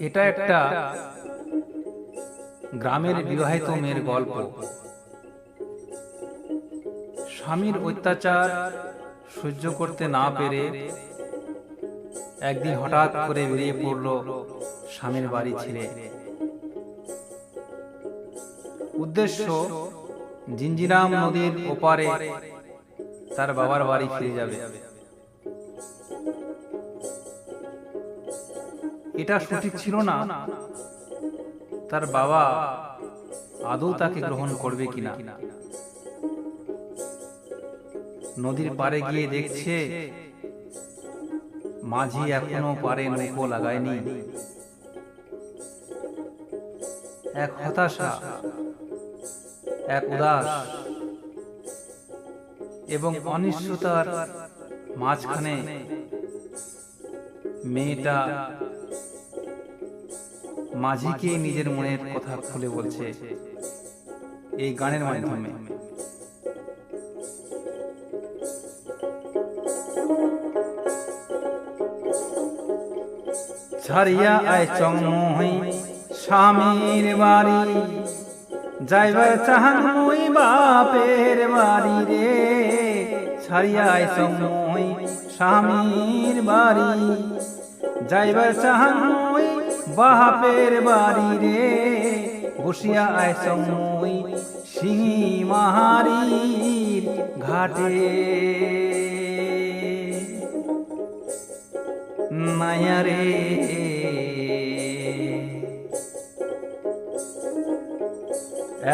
এটা একটা গ্রামের বিবাহিত মেয়ের গল্প। স্বামীর অত্যাচার সহ্য করতে না পেরে একদিন হঠাৎ করে বেরিয়ে পড়ল স্বামীর বাড়ি ছেড়ে। উদ্দেশ্য জিঞ্জিরাম নদীর ওপারে তার বাবার বাড়ি ফিরে যাবে। এটা সঠিক ছিল না তার বাবা আদৌ তাকে গ্রহণ করবে কিনা। নদীর পাড়ে গিয়ে দেখছে মাঝি এখনো পারে নৌকো লাগায়নি। এক হতাশা, এক উদাস এবং অনিশ্চয়তার মাঝখানে মেয়েটা মাঝিকে নিজের মনের কথা খুলে বলছে এই গানের মাধ্যমে। ছাড়িয়া আয় চংমুই স্বামীর বাড়ি, যাইবার চাহান মুই বাপের বাড়ি রে। ছাড়িয়া আয় চংমুই স্বামীর বাড়ি, যাইবার চাহান মুই বাপের বাড়ি রে। বসিয়া আয় চংমুই সিংহি মাহারির ঘাটে, মায়া রে।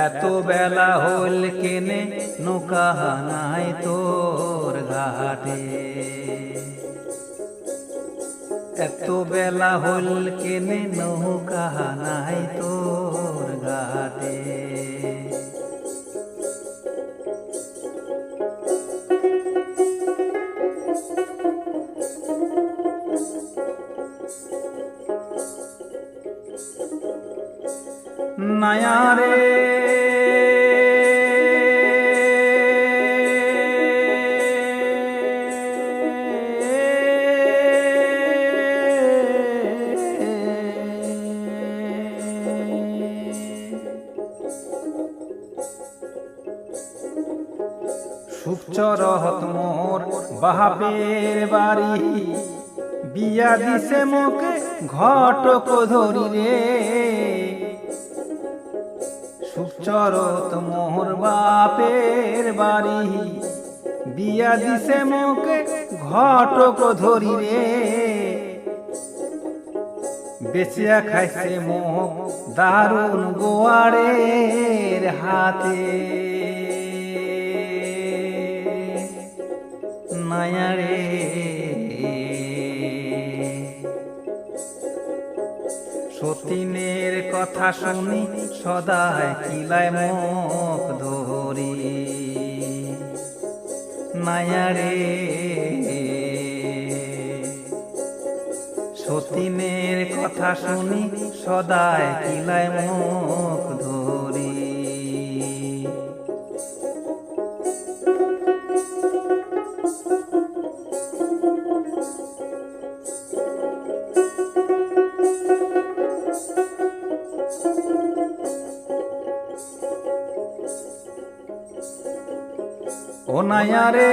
এত বেলা হল কেনে নৌকা নাই তোর ঘাটে, এত বেলা হল কেনে নৌকা নাই তোর ঘাটে। নায়া রে সুখচরহত মোর বাপের বাড়ি, বিয়া দিছে মোকে ঘটক ধরি রে। সুখচরত মোর বাপের বাড়ি, বিয়া দিছে মোকে ঘটক ধরি রে। বেচিয়া খাইছে মোক দারুণ গোয়ারের হাতে, মায়া রে। সতীনের কথা শুনি সদায় কিলায় মুখ ধরি, মায়া রে। সতীনের কথা শুনি সদায় কিলায় মুখ ধরি। ও নায়া রে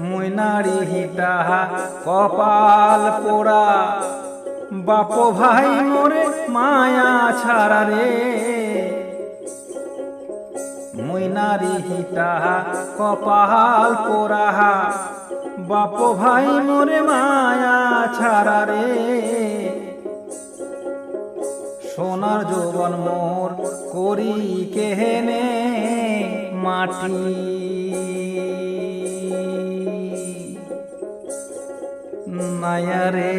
মুই নারী হিটা কপাল পোড়া, বাপ ভাই মোরে মায়া ছাড়া রে। মুই নারী হিটা কপাল পোড়া, বাপ ভাই মোরে মায়া ছাড়া রে। সোনার যৌবন মোর করি কেহেনে মাটি, মায়া রে।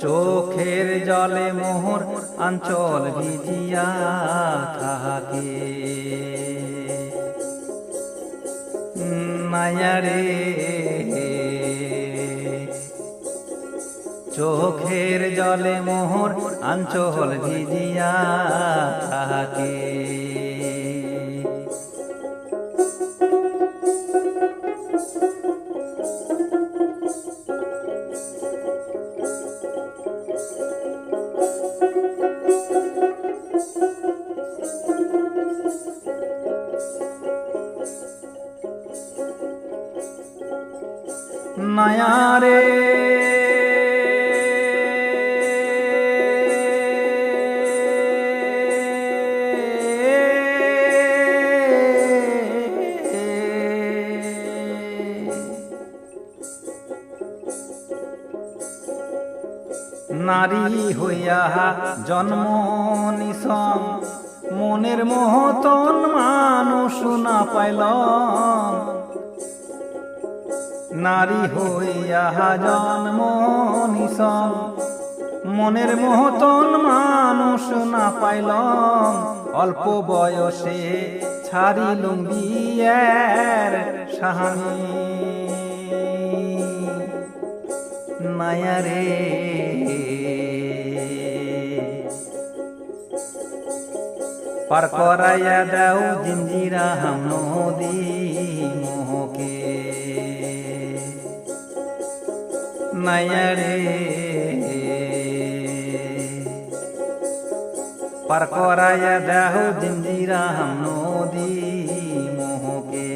চোখের জলে মোহর আঞ্চল ভিজিয়া থাকে, নায়ারে চোখের জলে মোহর আঞ্চল ভিজিয়া থাকে। নায়ারে নারী হইয়া জন্ম নিসম মনের মহতন মানুষ না পাইলাম। নারী হইয়া জন্ম নিসম মনের মহতন মানুষ না পাইলাম। অল্প বয়সে ছাড়িলুম বিয়ের সাহানি। নায়ারে পার করাইয়া দাও জিঞ্জিরা হাম নদী মোহকে। নায়ারে পার করাইয়া দাও জিঞ্জিরা হাম নদী মোহকে।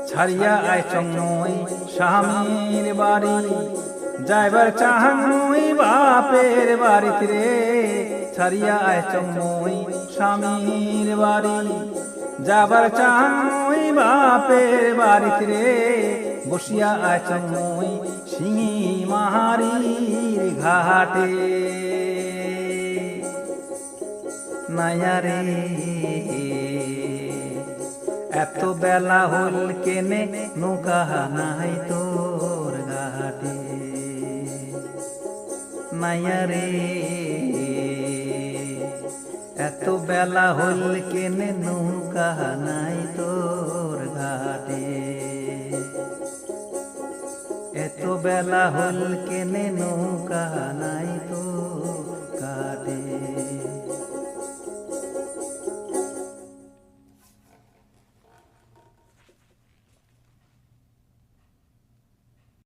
ছাড়িয়া আইচং নই স্বামীর বাড়ি যাইবার চাহাং নই বাপের বাড়িতে রে। ছাড়িয়া আইচং নই স্বামীর বাড়ি যাবার চাহাং নই বাপের বাড়িতে রে। বসিয়া আইচং নই সিঙি মাহারির ঘাটে। নায়ারে এত বেলা হল কেনে নৌকা নাই তোর ঘাটে। নায়ারে এত বেলা হল কেনে নৌকা নাই তোর ঘাটে। এত বেলা হল কেনে নৌকা নাই তোর ঘাটে।